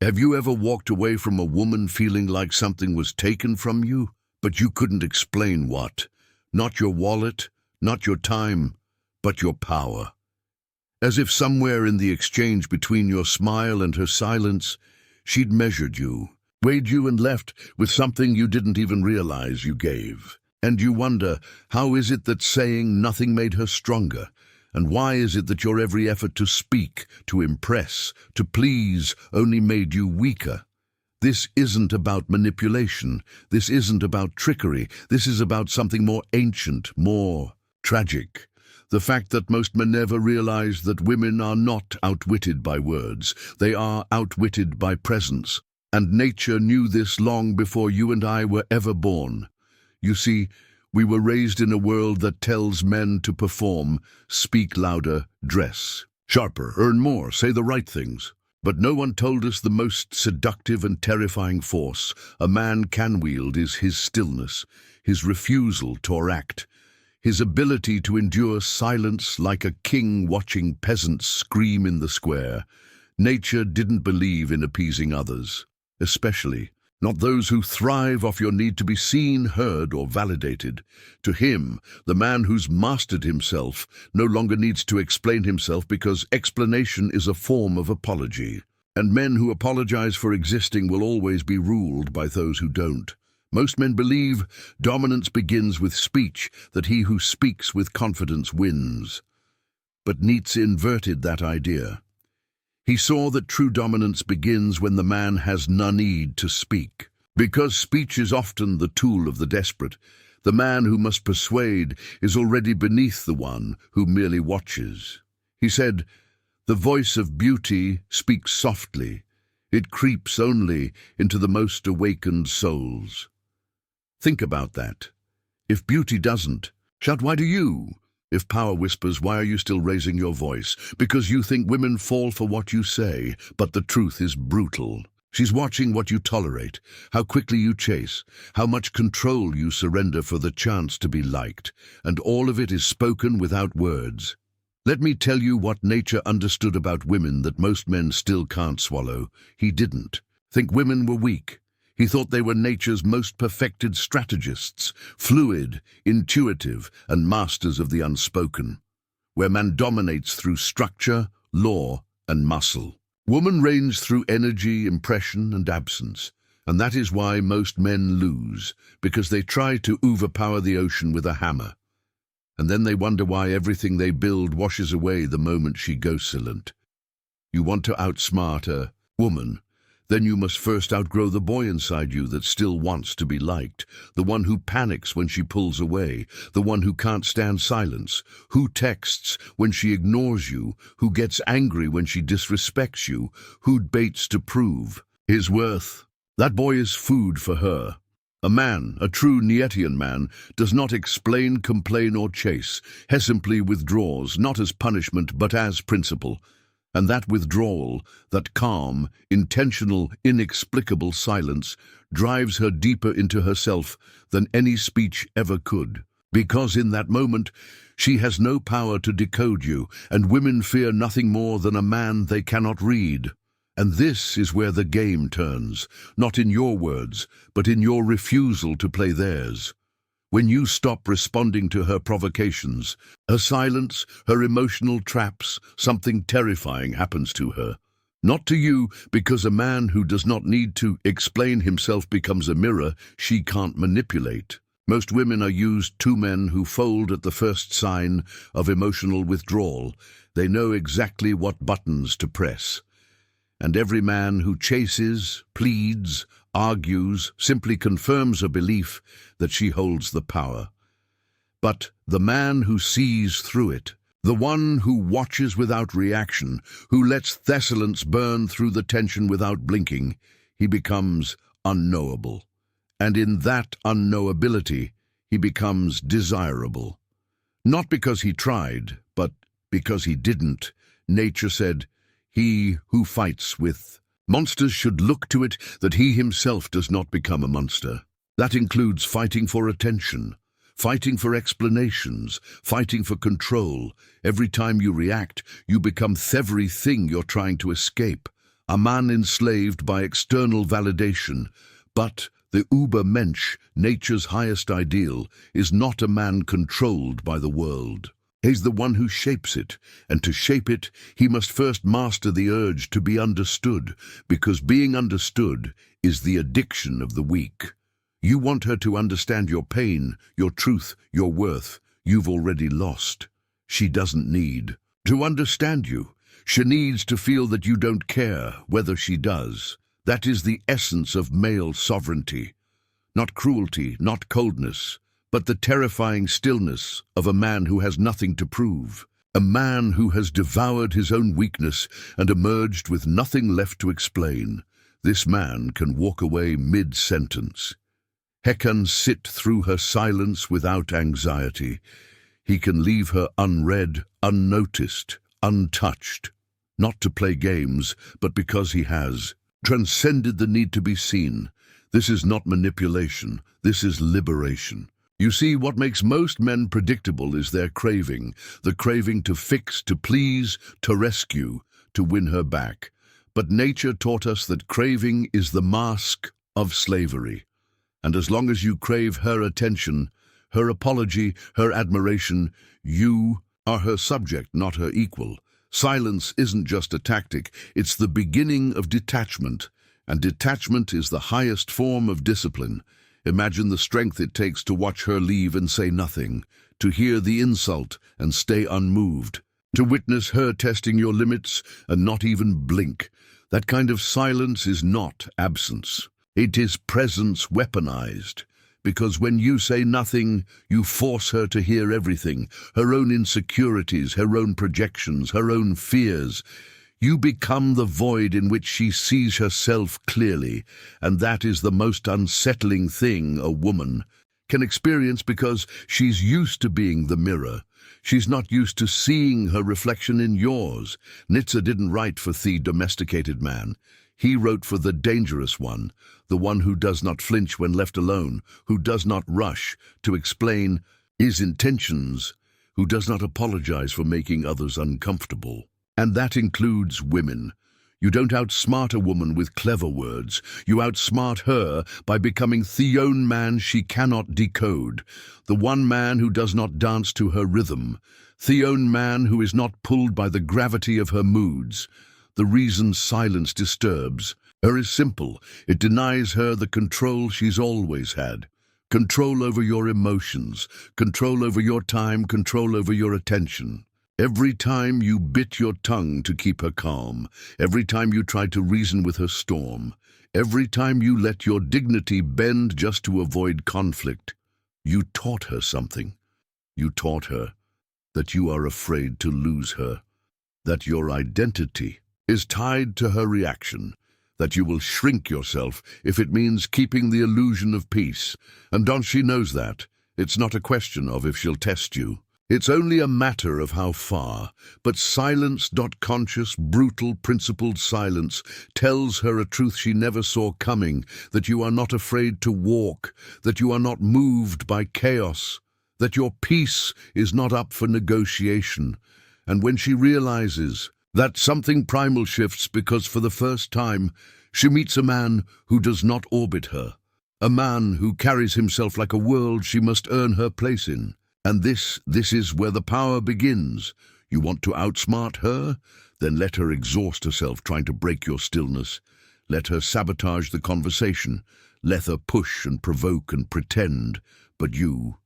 Have you ever walked away from a woman feeling like something was taken from you, but you couldn't explain what? Not your wallet, not your time, but your power. As if somewhere in the exchange between your smile and her silence, she'd measured you, weighed you and left with something you didn't even realize you gave. And you wonder, how is it that saying nothing made her stronger? And why is it that your every effort to speak, to impress, to please only made you weaker? This isn't about manipulation. This isn't about trickery. This is about something more ancient, more tragic. The fact that most men never realize that women are not outwitted by words. They are outwitted by presence. And nature knew this long before you and I were ever born. You see, we were raised in a world that tells men to perform, speak louder, dress sharper, earn more, say the right things. But no one told us the most seductive and terrifying force a man can wield is his stillness, his refusal to act, his ability to endure silence like a king watching peasants scream in the square. Nature didn't believe in appeasing others, especially not those who thrive off your need to be seen, heard, or validated. To him, the man who's mastered himself no longer needs to explain himself because explanation is a form of apology. And men who apologize for existing will always be ruled by those who don't. Most men believe dominance begins with speech, that he who speaks with confidence wins. But Nietzsche inverted that idea. He saw that true dominance begins when the man has no need to speak. Because speech is often the tool of the desperate, the man who must persuade is already beneath the one who merely watches. He said, "The voice of beauty speaks softly. It creeps only into the most awakened souls." Think about that. If beauty doesn't, shout, "Why do you?" If power whispers, why are you still raising your voice? Because you think women fall for what you say, but the truth is brutal. She's watching what you tolerate, how quickly you chase, how much control you surrender for the chance to be liked, and all of it is spoken without words. Let me tell you what nature understood about women that most men still can't swallow. He didn't think women were weak. He thought they were nature's most perfected strategists, fluid, intuitive, and masters of the unspoken, where man dominates through structure, law, and muscle. Woman reigns through energy, impression, and absence, and that is why most men lose, because they try to overpower the ocean with a hammer. And then they wonder why everything they build washes away the moment she goes silent. You want to outsmart a woman? Then you must first outgrow the boy inside you that still wants to be liked, the one who panics when she pulls away, the one who can't stand silence, who texts when she ignores you, who gets angry when she disrespects you, who baits to prove his worth. That boy is food for her. A man, a true Nietzschean man, does not explain, complain, or chase. He simply withdraws, not as punishment, but as principle. And that withdrawal, that calm, intentional, inexplicable silence, drives her deeper into herself than any speech ever could. Because in that moment, she has no power to decode you, and women fear nothing more than a man they cannot read. And this is where the game turns, not in your words, but in your refusal to play theirs. When you stop responding to her provocations, her silence, her emotional traps, something terrifying happens to her. Not to you, because a man who does not need to explain himself becomes a mirror she can't manipulate. Most women are used to men who fold at the first sign of emotional withdrawal. They know exactly what buttons to press. And every man who chases, pleads, argues, simply confirms a belief that she holds the power. But the man who sees through it, the one who watches without reaction, who lets thessalence burn through the tension without blinking, he becomes unknowable. And in that unknowability, he becomes desirable. Not because he tried, but because he didn't. Nature said, "He who fights with monsters should look to it that he himself does not become a monster." That includes fighting for attention, fighting for explanations, fighting for control. Every time you react, you become the very thing you're trying to escape. a man enslaved by external validation. But the Übermensch, nature's highest ideal, is not a man controlled by the world. He's the one who shapes it, and to shape it, he must first master the urge to be understood, because being understood is the addiction of the weak. You want her to understand your pain, your truth, your worth. You've already lost. She doesn't need to understand you. She needs to feel that you don't care whether she does. That is the essence of male sovereignty. Not cruelty, not coldness, but the terrifying stillness of a man who has nothing to prove. A man who has devoured his own weakness and emerged with nothing left to explain. This man can walk away mid-sentence. He can sit through her silence without anxiety. He can leave her unread, unnoticed, untouched. Not to play games, but because he has transcended the need to be seen. This is not manipulation. This is liberation. You see, what makes most men predictable is their craving. The craving to fix, to please, to rescue, to win her back. But nature taught us that craving is the mask of slavery. And as long as you crave her attention, her apology, her admiration, you are her subject, not her equal. Silence isn't just a tactic, it's the beginning of detachment, and detachment is the highest form of discipline. Imagine the strength it takes to watch her leave and say nothing, to hear the insult and stay unmoved, to witness her testing your limits and not even blink. That kind of silence is not absence. It is presence weaponized. Because when you say nothing, you force her to hear everything, her own insecurities, her own projections, her own fears. You become the void in which she sees herself clearly, and that is the most unsettling thing a woman can experience because she's used to being the mirror. She's not used to seeing her reflection in yours. Nietzsche didn't write for the domesticated man. He wrote for the dangerous one, the one who does not flinch when left alone, who does not rush to explain his intentions, who does not apologize for making others uncomfortable. And that includes women. You don't outsmart a woman with clever words. You outsmart her by becoming the own man she cannot decode, the one man who does not dance to her rhythm, the own man who is not pulled by the gravity of her moods. The reason silence disturbs her is simple. It denies her the control she's always had. Control over your emotions, control over your time, control over your attention. Every time you bit your tongue to keep her calm, every time you tried to reason with her storm, every time you let your dignity bend just to avoid conflict, you taught her something. You taught her that you are afraid to lose her, that your identity is tied to her reaction, that you will shrink yourself if it means keeping the illusion of peace. And don't she knows that? It's not a question of if she'll test you. It's only a matter of how far. But silence, conscious, brutal, principled silence, tells her a truth she never saw coming, that you are not afraid to walk, that you are not moved by chaos, that your peace is not up for negotiation. And when she realizes that something primal shifts because for the first time she meets a man who does not orbit her, a man who carries himself like a world she must earn her place in. And this is where the power begins. You want to outsmart her? Then let her exhaust herself trying to break your stillness. Let her sabotage the conversation. Let her push and provoke and pretend. But you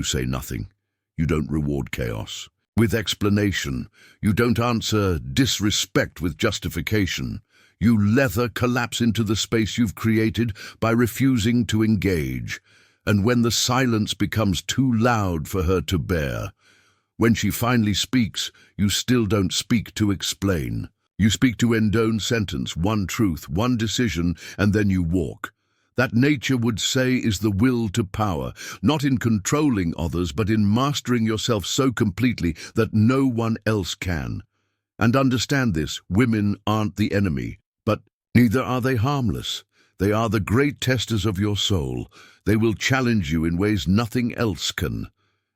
say nothing. You don't reward chaos with explanation. You don't answer disrespect with justification. You let her collapse into the space you've created by refusing to engage. And when the silence becomes too loud for her to bear, when she finally speaks, you still don't speak to explain. You speak to endone sentence, one truth, one decision, and then you walk. That nature would say is the will to power, not in controlling others, but in mastering yourself so completely that no one else can. And understand this, women aren't the enemy, but neither are they harmless. They are the great testers of your soul. They will challenge you in ways nothing else can.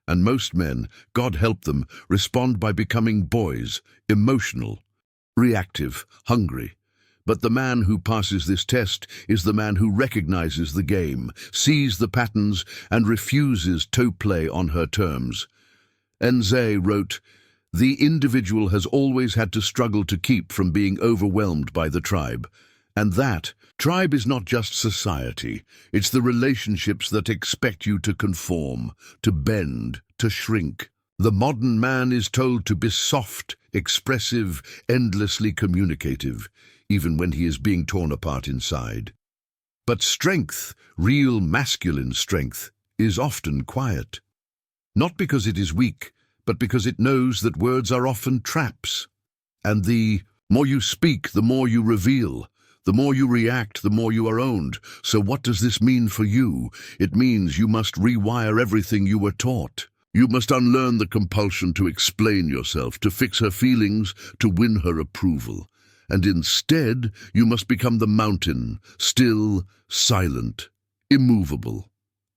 And most men, God help them, respond by becoming boys, emotional, reactive, hungry. But the man who passes this test is the man who recognizes the game, sees the patterns, and refuses to play on her terms. Nietzsche wrote, "The individual has always had to struggle to keep from being overwhelmed by the tribe. And that tribe is not just society, it's the relationships that expect you to conform, to bend, to shrink. The modern man is told to be soft, expressive, endlessly communicative, even when he is being torn apart inside. But strength, real masculine strength, is often quiet. Not because it is weak, but because it knows that words are often traps. And the more you speak, the more you reveal. The more you react, the more you are owned. So what does this mean for you? It means you must rewire everything you were taught. You must unlearn the compulsion to explain yourself, to fix her feelings, to win her approval. And instead, you must become the mountain, still, silent, immovable.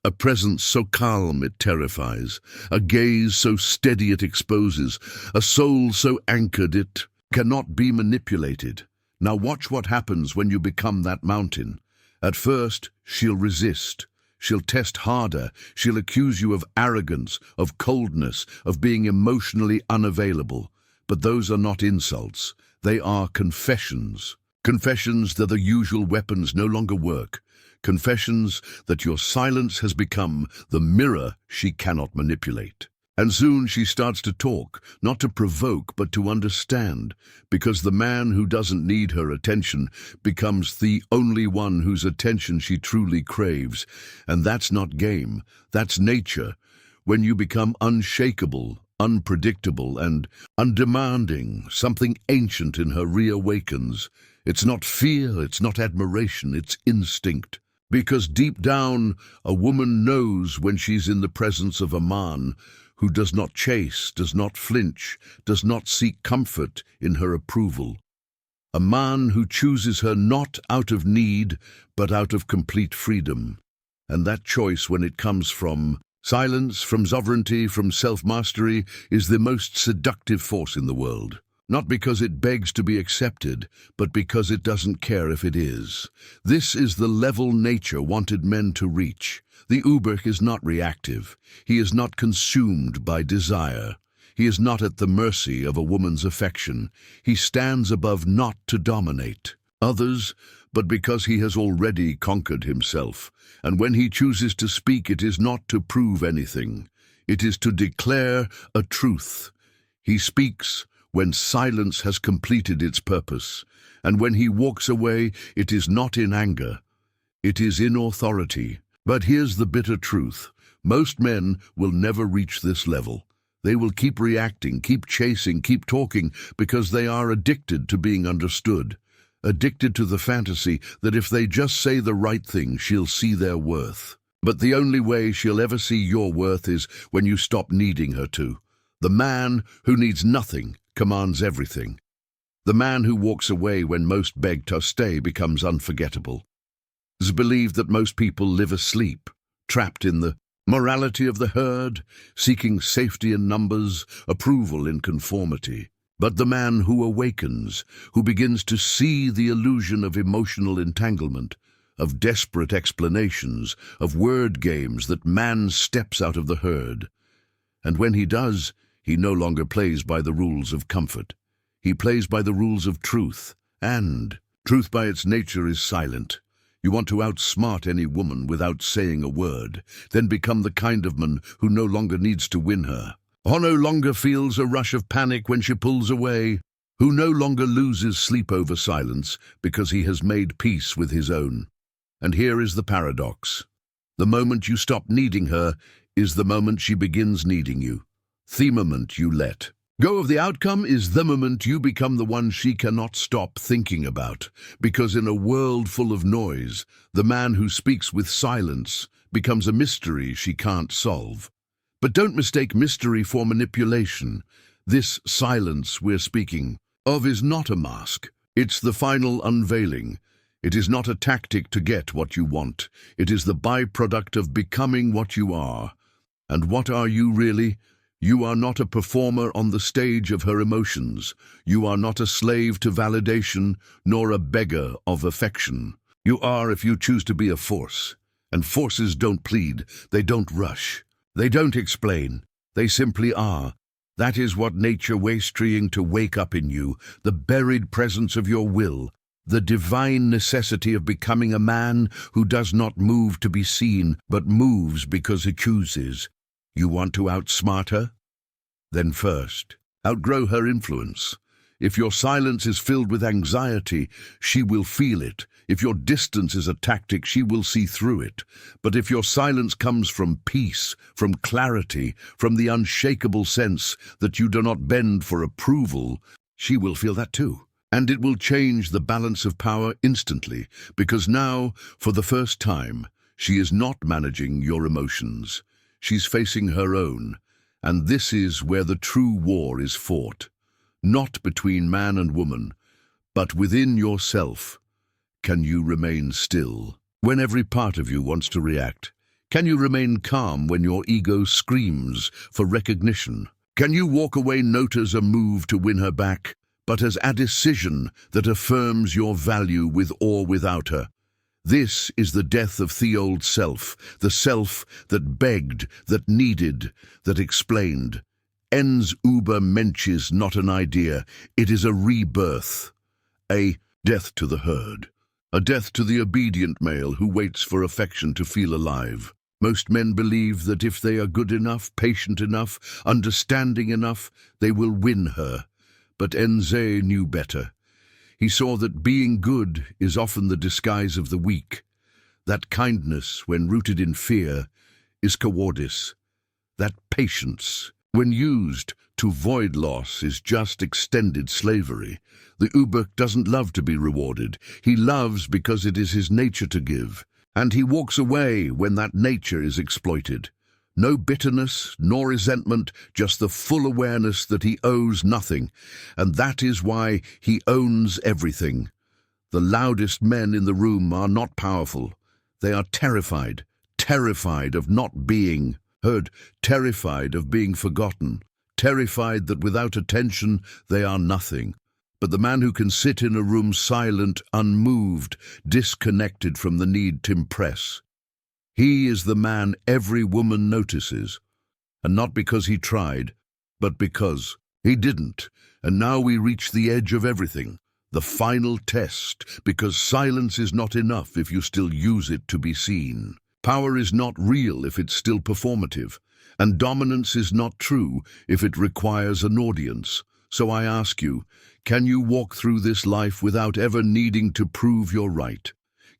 A presence so calm it terrifies, a gaze so steady it exposes, a soul so anchored it cannot be manipulated. Now watch what happens when you become that mountain. At first, she'll resist. She'll test harder. She'll accuse you of arrogance, of coldness, of being emotionally unavailable. But those are not insults. They are confessions. Confessions that the usual weapons no longer work. Confessions that your silence has become the mirror she cannot manipulate. And soon she starts to talk, not to provoke, but to understand, because the man who doesn't need her attention becomes the only one whose attention she truly craves. And that's not game, that's nature. When you become unshakable, unpredictable, and undemanding, something ancient in her reawakens. It's not fear, it's not admiration, it's instinct. Because deep down, a woman knows when she's in the presence of a man who does not chase, does not flinch, does not seek comfort in her approval. A man who chooses her not out of need, but out of complete freedom. And that choice, when it comes from silence, from sovereignty, from self-mastery, is the most seductive force in the world. Not because it begs to be accepted, but because it doesn't care if it is. This is the level nature wanted men to reach. The Uber is not reactive. He is not consumed by desire. He is not at the mercy of a woman's affection. He stands above not to dominate others, but because he has already conquered himself. And when he chooses to speak, it is not to prove anything. It is to declare a truth. He speaks when silence has completed its purpose. And when he walks away, it is not in anger. It is in authority. But here's the bitter truth. Most men will never reach this level. They will keep reacting, keep chasing, keep talking, because they are addicted to being understood. Addicted to the fantasy that if they just say the right thing, she'll see their worth. But the only way she'll ever see your worth is when you stop needing her to. The man who needs nothing commands everything. The man who walks away when most beg to stay becomes unforgettable. It's believed that most people live asleep, trapped in the morality of the herd, seeking safety in numbers, approval in conformity. But the man who awakens, who begins to see the illusion of emotional entanglement, of desperate explanations, of word games, that man steps out of the herd. And when he does, he no longer plays by the rules of comfort. He plays by the rules of truth, and truth by its nature is silent. You want to outsmart any woman without saying a word, then become the kind of man who no longer needs to win her, who no longer feels a rush of panic when she pulls away, who no longer loses sleep over silence because he has made peace with his own. And here is the paradox. The moment you stop needing her is the moment she begins needing you. The moment you let go of the outcome is the moment you become the one she cannot stop thinking about, because in a world full of noise, the man who speaks with silence becomes a mystery she can't solve. But don't mistake mystery for manipulation. This silence we're speaking of is not a mask. It's the final unveiling. It is not a tactic to get what you want. It is the byproduct of becoming what you are. And what are you really? You are not a performer on the stage of her emotions. You are not a slave to validation, nor a beggar of affection. You are if you choose to be a force. And forces don't plead, they don't rush. They don't explain, they simply are. That is what nature waits trying to wake up in you, the buried presence of your will, the divine necessity of becoming a man who does not move to be seen, but moves because he chooses. You want to outsmart her? Then first, outgrow her influence. If your silence is filled with anxiety, she will feel it. If your distance is a tactic, she will see through it. But if your silence comes from peace, from clarity, from the unshakable sense that you do not bend for approval, she will feel that too. And it will change the balance of power instantly, because now, for the first time, she is not managing your emotions. She's facing her own, and this is where the true war is fought. Not between man and woman, but within yourself. Can you remain still when every part of you wants to react? Can you remain calm when your ego screams for recognition? Can you walk away not as a move to win her back, but as a decision that affirms your value with or without her? This is the death of the old self, the self that begged, that needed, that explained. Ens uber mensch is not an idea, it is a rebirth, a death to the herd, a death to the obedient male who waits for affection to feel alive. Most men believe that if they are good enough, patient enough, understanding enough, they will win her. But Enze knew better. He saw that being good is often the disguise of the weak, that kindness, when rooted in fear, is cowardice, that patience, when used to void loss, is just extended slavery. The Ubek doesn't love to be rewarded. He loves because it is his nature to give. And he walks away when that nature is exploited. No bitterness, nor resentment, just the full awareness that he owes nothing. And that is why he owns everything. The loudest men in the room are not powerful. They are terrified, terrified of not being heard, terrified of being forgotten, terrified that without attention they are nothing. But the man who can sit in a room silent, unmoved, disconnected from the need to impress, he is the man every woman notices. And not because he tried, but because he didn't. And now we reach the edge of everything, the final test, because silence is not enough if you still use it to be seen. Power is not real if it's still performative, and dominance is not true if it requires an audience. So I ask you, can you walk through this life without ever needing to prove you're right?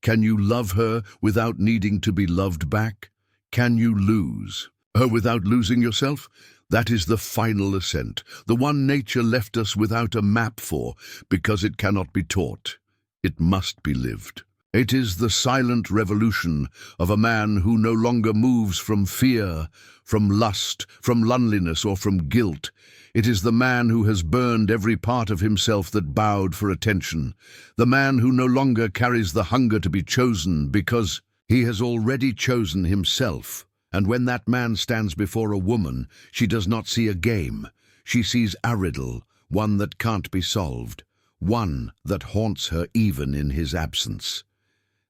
Can you love her without needing to be loved back? Can you lose her without losing yourself? That is the final ascent, the one nature left us without a map for, because it cannot be taught. It must be lived. It is the silent revolution of a man who no longer moves from fear, from lust, from loneliness, or from guilt. It is the man who has burned every part of himself that bowed for attention. The man who no longer carries the hunger to be chosen because he has already chosen himself. And when that man stands before a woman, she does not see a game. She sees a riddle, one that can't be solved, one that haunts her even in his absence.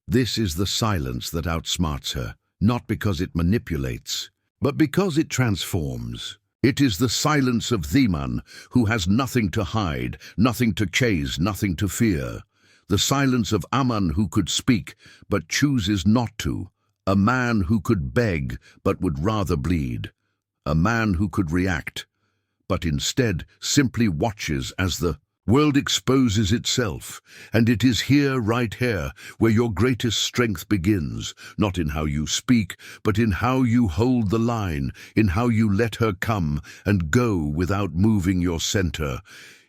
This is the silence that outsmarts her, not because it manipulates, but because it transforms. It is the silence of the man who has nothing to hide, nothing to chase, nothing to fear. The silence of a man who could speak, but chooses not to. A man who could beg, but would rather bleed. A man who could react, but instead simply watches as the world exposes itself. And it is here, right here, where your greatest strength begins, not in how you speak, but in how you hold the line, in how you let her come and go without moving your center,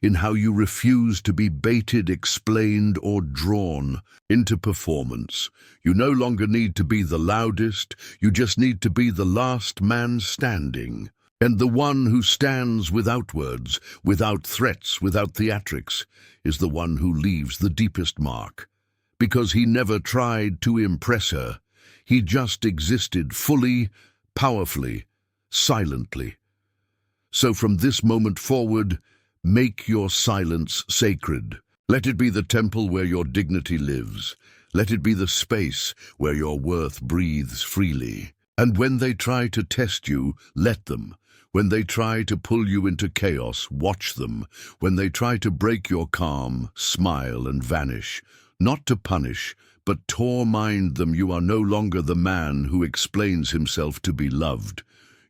in how you refuse to be baited, explained, or drawn into performance. You no longer need to be the loudest, you just need to be the last man standing. And the one who stands without words, without threats, without theatrics, is the one who leaves the deepest mark. Because he never tried to impress her. He just existed fully, powerfully, silently. So from this moment forward, make your silence sacred. Let it be the temple where your dignity lives. Let it be the space where your worth breathes freely. And when they try to test you, let them. When they try to pull you into chaos, watch them. When they try to break your calm, smile and vanish. Not to punish, but torment them. You are no longer the man who explains himself to be loved.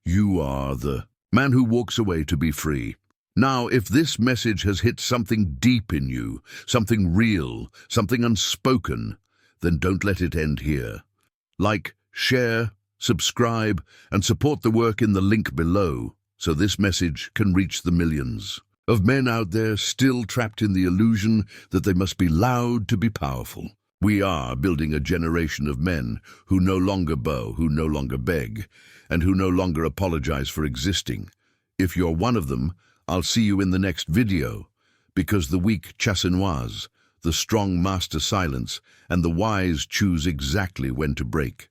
You are the man who walks away to be free. Now, if this message has hit something deep in you, something real, something unspoken, then don't let it end here. Like, share, subscribe, and support the work in the link below so this message can reach the millions of men out there still trapped in the illusion that they must be loud to be powerful. We are building a generation of men who no longer bow, who no longer beg, and who no longer apologize for existing. If you're one of them, I'll see you in the next video, because the weak chassenoise, the strong master silence, and the wise choose exactly when to break.